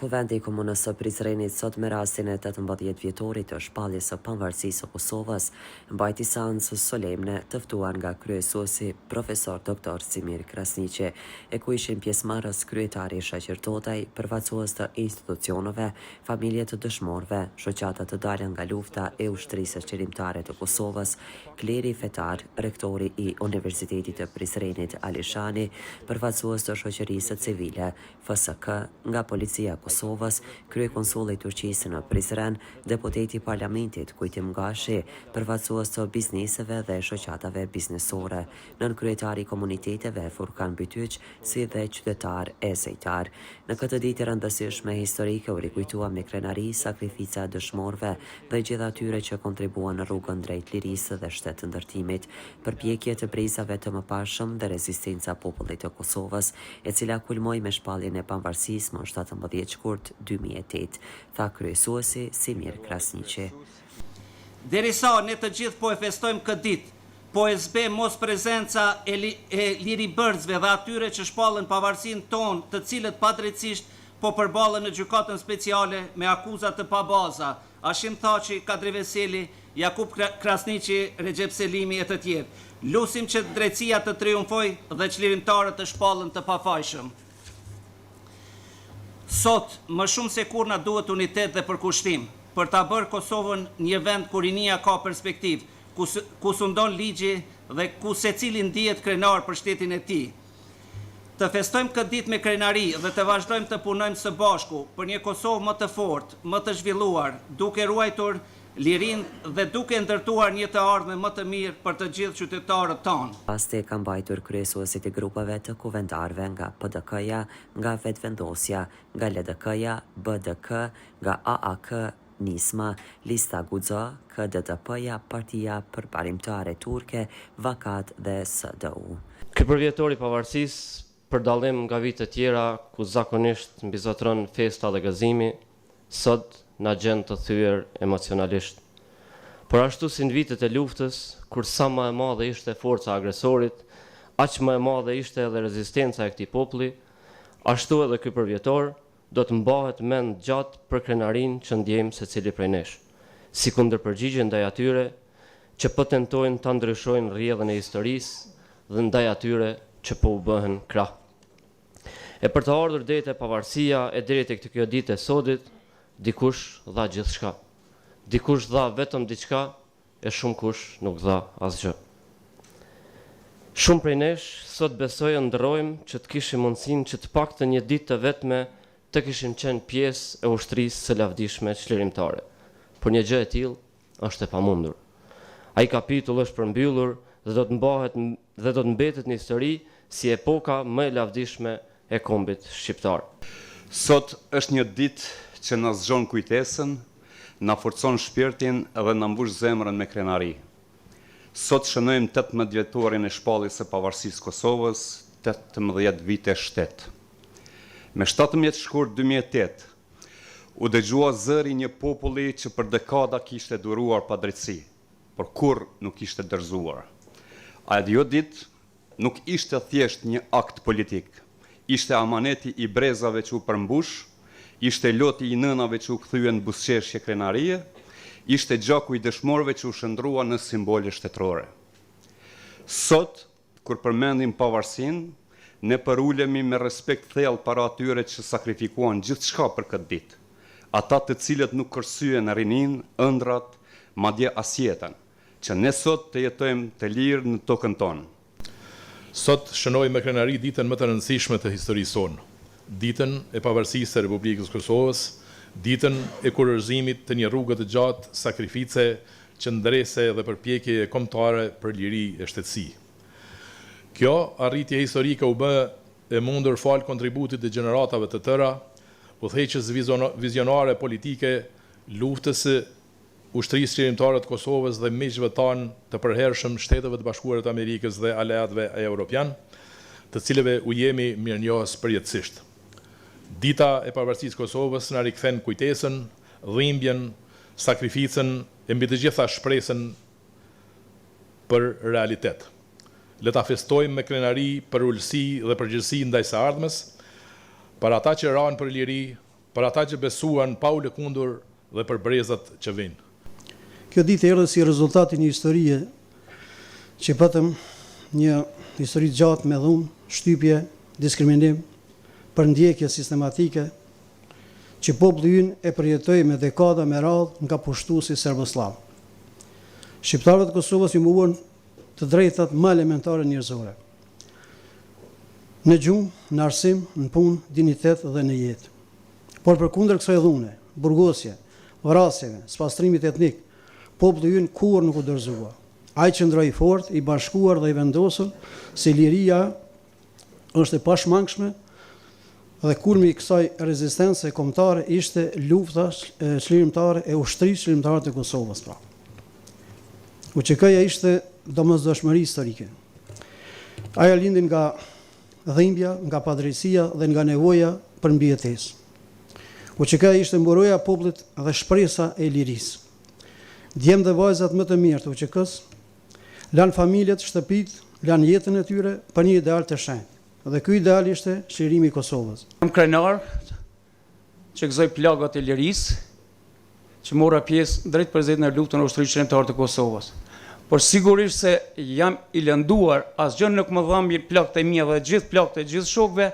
Kuvendi i Komunës së Prizrenit sot me rastin e 18 vjetorit të shpalljes së pavarësisë së Kosovës mbajti seancë solemne të ftuar nga kryesuesi profesor dr. Simir Krasniqi, e ku ishin pjesëmarrës kryetari Shaqir Totaj, përfaqësues të institucioneve, familje të dëshmorëve, shoqata të dalë nga lufta e ushtrisë qeverimtare të Kosovës, kleri fetar, rektori i Universitetit të Prizrenit Ali Shani, përfaqësues të shoqërisë civile, FSK, nga policia Kosovës, kryekonsulli i Turqisë në Prizren, deputeti i Parlamentit Kujtim Gashi, përfaqësues të bizneseve dhe shoqatave biznesore, nënkryetari i komuniteteve Furkan Bytyq, si dhe qytetar e zejtar. Në këtë ditë rëndësishme historike u rikujtua me krenari sakrifica e dëshmorëve dhe gjithë atyre që kontribuan në rrugën drejt lirisë dhe shtetëndërtimit, përpjekje të brezave të mëparshëm dhe rezistenca popullit të Kosovës, e cila kulmoi me shpalljen e pavarësisë më 17 shkurt 2008, tha kryesuesi Simir Krasniqi. Derisa ne të gjithë po e festojmë këtë ditë, po e zbe mos prezenca e liri bërdzve dhe atyre që shpallën pavarësinë tonë, të cilët padrejtisht po përballen në gjykatën speciale me akuza të pabaza, Ashim Thaçi, Kadri Veseli, Jakub Krasniqi, Recep Selimi e të tjerë. Lusim që drejtësia të triumfojë dhe çlirimtarët të shpallën të pafajshëm. Sot, më shumë se kur na duhet unitet dhe përkushtim, për ta bërë Kosovën një vend ku rinia ka perspektivë, ku sundon ligji dhe ku secili ndihet krenar për shtetin e tij. Të festojmë këtë ditë me krenari dhe të vazhdojmë të punojmë së bashku për një Kosovë më të fortë, më të zhvilluar, duke ruajtur lirinë dhe duke ndërtuar një të ardhme më të mirë për të gjithë qytetarët tanë. Paste ka mbajtur kryesuesit e grupeve të kuvendarëve nga PDK-ja, nga Vetvendosja, nga LDK-ja, BDK, nga AAK, Nisma, Lista Guxo, KDTP-ja, Partia Përparimtare Turke, Vakat dhe SDU. Ky përvjetor i pavarësisë, për dallim nga vite tjera ku zakonisht mbizotron festa dhe gëzimi, sot na gjen të thyer emocionalisht. Por ashtu si në vitet e luftës, kur sa më e madhe ishte forca agresorit, aq më e madhe ishte edhe rezistenca e këtij populli, ashtu edhe ky përvjetor do të mbahet mend gjatë për krenarinë që ndjejmë secili prej nesh, si kundërpërgjigje ndaj atyre që po tentojnë ta ndryshojnë rrjedhën e historisë dhe ndaj atyre që po u bëhen krah. E për të ardhur deri te pavarësia e deri tek kjo ditë e sodit, dikush dha gjithçka. Dikush dha vetëm diçka e shumë kush nuk dha asgjë. Shumë prej nesh sot besojë ndërrojmë që të kishim mundësinë që të paktën një ditë të vetme të kishim qenë pjesë e ushtrisë së lavdishme çlirimtare. Por një gjë e tillë është e pamundur. Ai kapitull është përmbyllur dhe do të mbetet në histori si epoka më e lavdishme e kombit shqiptar. Sot është një ditë që na zgjon kujtesën, na forcon shpirtin dhe na mbush zemrën me krenari. Sot shënojmë 18 vjetorin e shpalljes së pavarësisë Kosovës, 18 vite shtet. Me 17 shkurt 2008, u dëgjua zëri një populli që për dekada kishte duruar padrejtësi, por kur nuk ishte dorëzuar. Ajo ditë nuk ishte thjesht një akt politik, ishte amaneti i brezave që u përmbush, ishte loti i nënave që u kthyen buzëqeshje krenarie, ishte gjaku i dëshmorëve që u shndrua në simbole shtetërore. Sot, kur përmendim pavarësinë, ne përulemi me respekt thellë para atyre që sakrifikuan gjithçka për këtë ditë, ata të cilët nuk kërsyen rinin, ëndrat, madje as jetën, që ne sot të jetojmë të lirë në tokën tonë. Sot shënojmë me krenari ditën më të rëndësishme të historisë sonë, ditën e pavarësisë së Republikës Kosovës, ditën e kurorëzimit të një rrugë të gjatë sakrifice, qëndrese dhe përpjekje kombëtare për liri e shtetësi. Kjo arritje historike u bë e mundur fal kontributit të gjeneratave të tëra, udhëheqës vizionare politike, luftës së ushtrisë qeverimtare të Kosovës dhe miqve tanë të përhershëm Shteteve të Bashkuara të Amerikës dhe aleatëve evropian, të cilëve u jemi mirënjohës përjetësisht. Dita e pavarësisë Kosovës na rikthen kujtesën, dhimbjen, sakrificën e mbi të gjitha shpresën për realitet. Le ta festojmë me krenari për ulësi dhe përgjegjësi ndaj së ardhmes, për ata që ranë për liri, për ata që besuan pa u lëkundur dhe për brezat që vinë. Kjo ditë erdhi si rezultati një historie që patëm një histori gjatë me dhunë, shtypje, diskriminim, përndjekje sistematike, që populli ynë e përjetoi me dekada me radhë nga pushtuesi serboslav. Shqiptarët e Kosovës i muan të drejtat më elementare njerëzore. Në gjumë, në arsim, në punë, dignitet dhe në jetë. Por përkundër kësaj dhune, burgosje, vrasjeve, spastrimit etnik, populli ynë kur nuk u dorëzua. Ai qëndroi fort, i bashkuar dhe i vendosur se liria është e pashmangshme dhe kulmi i kësaj rezistence kombëtare ishte lufta çlirimtare e ushtrisë çlirimtare të Kosovës. UÇK-ja ishte domosdoshmëri historike. Ajo lindi nga dhimbja, nga padrejësia dhe nga nevoja për mbijetesë. UÇK-ja ishte mburoja e popullit dhe shpresa e lirisë. Djemë dhe vajzat më të mirë të UÇK-s lanë familjet, shtëpit, lanë jetën e tyre për një ideal të shenjtë. Dhe ky ideal ishte çlirimi i Kosovës. Jam krenar që gëzoj plagat e lirisë, që mora pjesë drejt përzet në luftën e ushtrisë shërimtare të Kosovës. Por sigurisht se jam i lënduar, asgjë nuk më dha mirë plagët e mia dhe gjithë plagët e gjithë shokëve,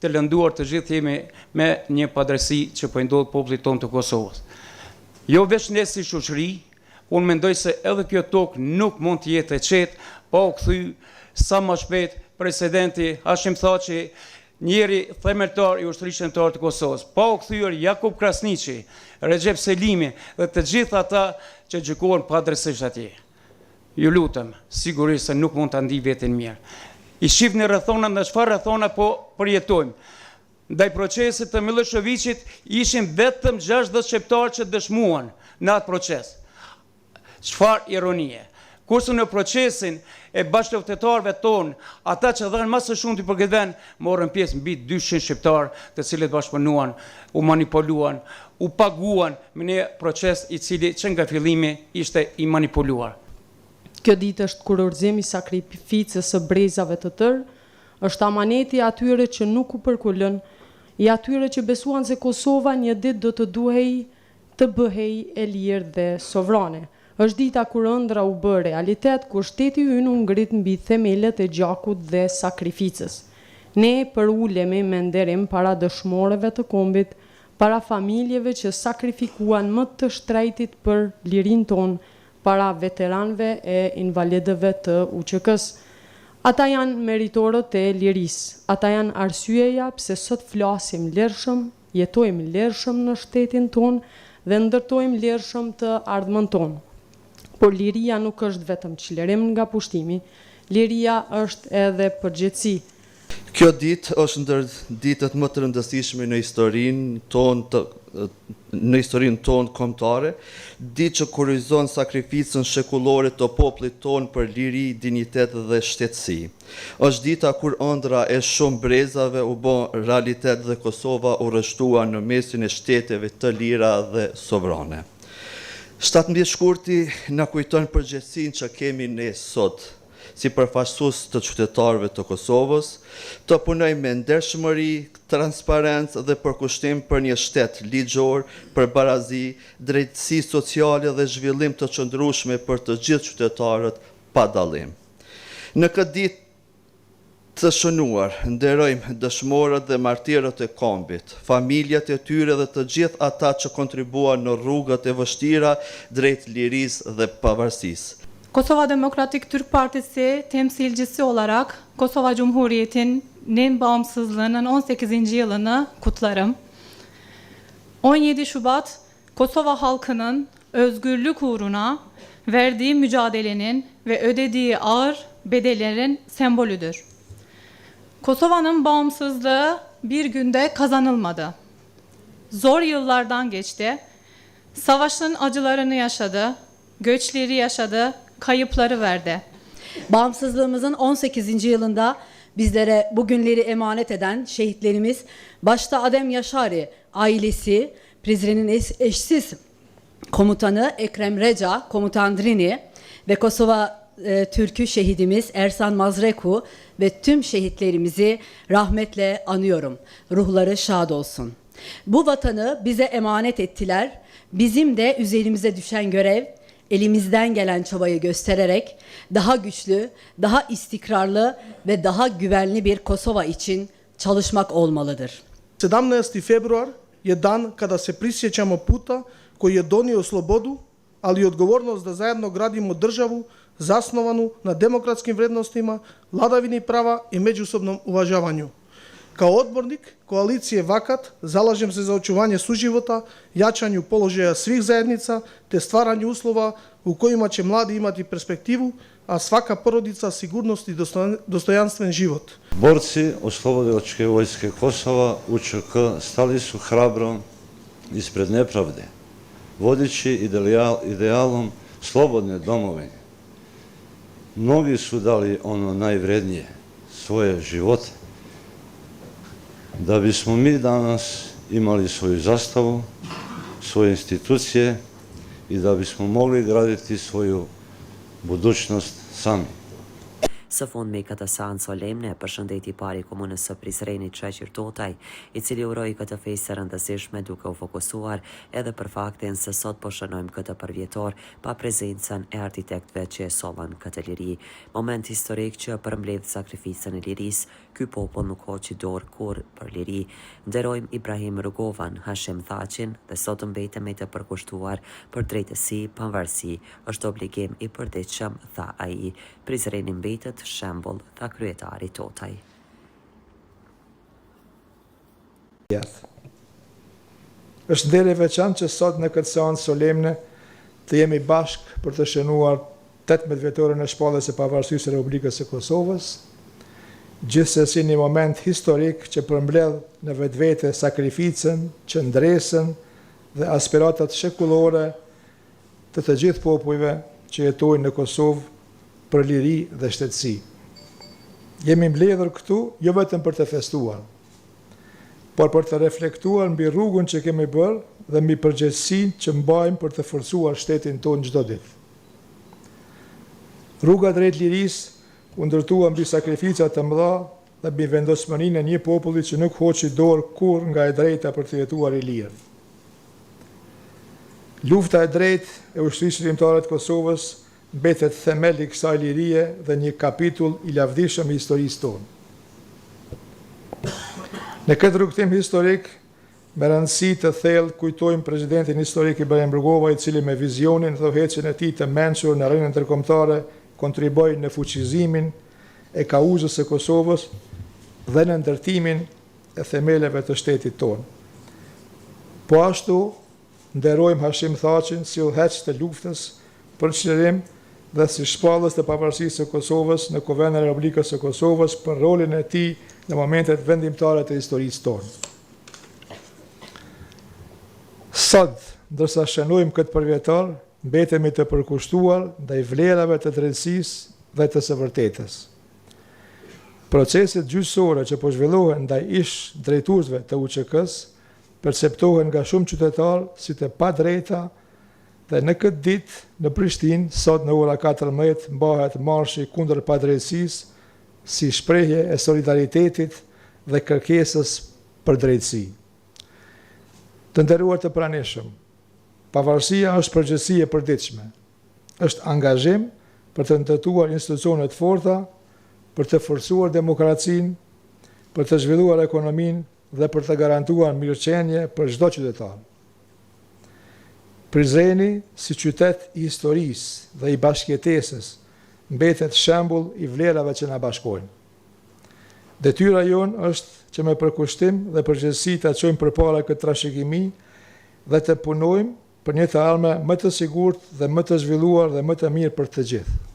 të lënduar të gjithë jemi me një padrejësi që po i ndodh popullit tonë të Kosovës. Jo veç ne si shoqëri, unë mendoj se edhe kjo tokë nuk mund të jetë e qetë, pa u kthy sa më shpejt presidenti Hashim Thaçi, njeri themeltar i ushtrisë shërimtare të Kosovës, pa u kthyer Jakub Krasniqi, Recep Selimi dhe të gjithë ata që gjykohen padrejtisht atje. Ju lutem, sigurisht se nuk mund ta ndi veten mirë. I shihni rrethona në çfarë rrethona po përjetojmë. Ndaj procesit të Miloševićit ishin vetëm 60 shqiptarë që dëshmuan në atë proces. Çfarë ironie. Kurse në procesin e bashkëluftetarëve tonë, ata që dhanë më së shumti për këtë vend, morën pjesë mbi 200 shqiptarë, të cilët bashkëpunuan, u manipuluan, u paguan me një proces i cili që nga fillimi ishte i manipuluar. Kjo ditë është kurorëzim i sakrificës së brezave të tërë, është amaneti i atyre që nuk u përkulën, i atyre që besuan se Kosova një ditë do të duhej të bëhej e lirë dhe sovrane. Është dita kur ëndra u bë realitet, kur shteti ynë u ngrit mbi themelet e gjakut dhe sakrificës. Ne përulemi me nderim para dëshmorëve të kombit, para familjeve që sakrifikuan më të shtrejtit për lirin tonë, para veteranëve e invalidëve të UÇK-s. Ata janë meritorët e lirisë, ata janë arsyeja pse sot flasim lirshëm, jetojmë lirshëm në shtetin tonë dhe ndërtojmë lirshëm të ardhmën tonë. Por liria nuk është vetëm çlirim nga pushtimi, liria është edhe përgjegjësi. Kjo ditë është ndër ditët më të rëndësishme në historinë tonë kombëtare, ditë që kurrizon sakrificën shekullore të popullit tonë për liri, dignitet dhe shtetësi. Është dita kur ëndra e shumë brezave u bë realitet dhe Kosova u rreshtua në mesin e shteteve të lira dhe sovrane. 17 shkurti na kujton përgjegjësinë që kemi ne sot, si përfaqësues të qytetarëve të Kosovës, të punojmë me ndershmëri, transparencë dhe përkushtim për një shtet ligjor, për barazi, drejtësi sociale dhe zhvillim të qëndrueshme për të gjithë qytetarët pa dallim. Në këtë ditë të shënuar, nderojmë dëshmorët dhe martirët e kombit, familjet e tyre dhe të gjithë ata që kontribuan në rrugët e vështira drejt lirisë dhe pavarësisë. Kosova Demokratik Türk Partisi temsilcisi olarak Kosova Cumhuriyeti'nin bağımsızlığının 18. yılını kutlarım. 17 Şubat, Kosova halkının özgürlük uğruna verdiği mücadelenin ve ödediği ağır bedellerin sembolüdür. Kosova'nın bağımsızlığı bir günde kazanılmadı. Zor yıllardan geçti. Savaşın acılarını yaşadı, göçleri yaşadı, kayıpları verdi. Bağımsızlığımızın 18. yılında bizlere bu günleri emanet eden şehitlerimiz, başta Adem Yaşari ailesi, Prizren'in eşsiz komutanı Ekrem Reca, komutan Drini ve Kosova Türk'ü şehidimiz Ersan Mazreku ve tüm şehitlerimizi rahmetle anıyorum. Ruhları şad olsun. Bu vatanı bize emanet ettiler. Bizim de üzerimize düşen görev, elimizden gelen çabayı göstererek daha güçlü, daha istikrarlı ve daha güvenli bir Kosova için çalışmak olmalıdır. 17 februar je dan kada se prisjećamo puta koji je donio slobodu, ali i odgovornost da zajedno gradimo državu zasnovanu na demokratskim vrednostima, vladavini prava i međusobnom uvažavanju. Kao odbornik koalicije Vakat zalažem se za očuvanje suživota, jačanju položaja svih zajednica te stvaranju uslova u kojima će mladi imati perspektivu, a svaka porodica sigurnost i dostojanstven život. Borci Oslobodilačke vojske Kosova UČK stali su hrabro ispred nepravde, vodeći idealom slobodne domovine. Mnogi su dali ono najvrednije, svoje živote, da bismo mi danas imali svoju zastavu, svoje institucije i da bismo mogli graditi svoju budućnost sami. Së fundmi këtë seancë solemne, përshëndeti pari komunës së Prizrenit Sheqer Totaj, i cili uroi këtë festë së rëndësishme duke u fokusuar edhe për faktin se sot po shënojmë këtë përvjetor pa prezencën e arkitektëve që e sollën këtë liri. Moment historik që përmbledh sakrificën e lirisë, ky popull nuk hoqi dorë kurrë për liri. Nderojmë Ibrahim Rugovan, Hashim Thaqin dhe sot mbetemi të përkushtuar për drejtësi, pavarësi, është obligim i përditshëm, tha ai. Prizreni mbetet shembull, tha kryetari Totaj. Është nder e veçantë që sot në këtë seancë solemne të jemi bashkë për të shënuar 18 vjetorin e shpalljes së pavarësisë së Republikës së Kosovës, gjithsesi një moment historik që përmbledh në vetvete sakrificën, qëndresën dhe aspiratat shekullore të gjithë popujve që jetojnë në Kosovë për liri dhe shtetësi. Jemi mbledhur këtu jo vetëm për të festuar, por për të reflektuar mbi rrugën që kemi bërë dhe mbi përgjegjësinë që mbajmë për të forcuar shtetin tonë çdo ditë. Rruga drejt lirisë u ndërtua mbi sakrifica të mëdha dhe mbi vendosmërinë e një populli që nuk hoqi dorë kurrë nga e drejta për të jetuar i lirë. Lufta e drejtë e ushtrisë shërimtare të Kosovës mbetet themeli i kësaj lirie dhe një kapitull i lavdishëm i historisë tonë. Në këtë rrugtim historik, me rëndësi të thellë kujtojmë presidentin historik Ibrahim Rugova, i cili me vizionin dhe udhëheqjen e tij të mençur në arenën ndërkombëtare kontriboi në fuqizimin e kauzës së Kosovës dhe në ndërtimin e themeleve të shtetit tonë. Po ashtu nderojmë Hashim Thaqin si udhëheq të luftës për çlirim dhe si shpallës të pavarësisë së Kosovës në Kuvendin e Republikës së Kosovës për rolin e tij në momentet vendimtare të historisë tonë. Sot, ndërsa shënojmë këtë përvjetor, mbetemi të përkushtuar ndaj vlerave të drejtësisë dhe të së vërtetës. Proceset gjyqësore që po zhvillohen ndaj ish drejtuesve të UÇK-s perceptohen nga shumë qytetarë si të padrejta. Dhe në këtë ditë në Prishtinë, sot në ora 14, mbahet marshi kundër padrejtësisë si shprehje e solidaritetit dhe kërkesës për drejtësi. Të nderuar të pranishëm, pavarësia është përgjegjësi e përditshme, është angazhim për të ndërtuar institucione të forta, për të forcuar demokracinë, për të zhvilluar ekonominë dhe për të garantuar mirëqenie për çdo qytetar. Prizreni, si qytet i historisë dhe i bashkëjetesës, mbetet shembull i vlerave që na bashkojnë. Detyra jonë është që me përkushtim dhe përgjegjësi ta çojmë përpara këtë trashëgimi dhe të punojmë për një të ardhme më të sigurt dhe më të zhvilluar dhe më të mirë për të gjithë.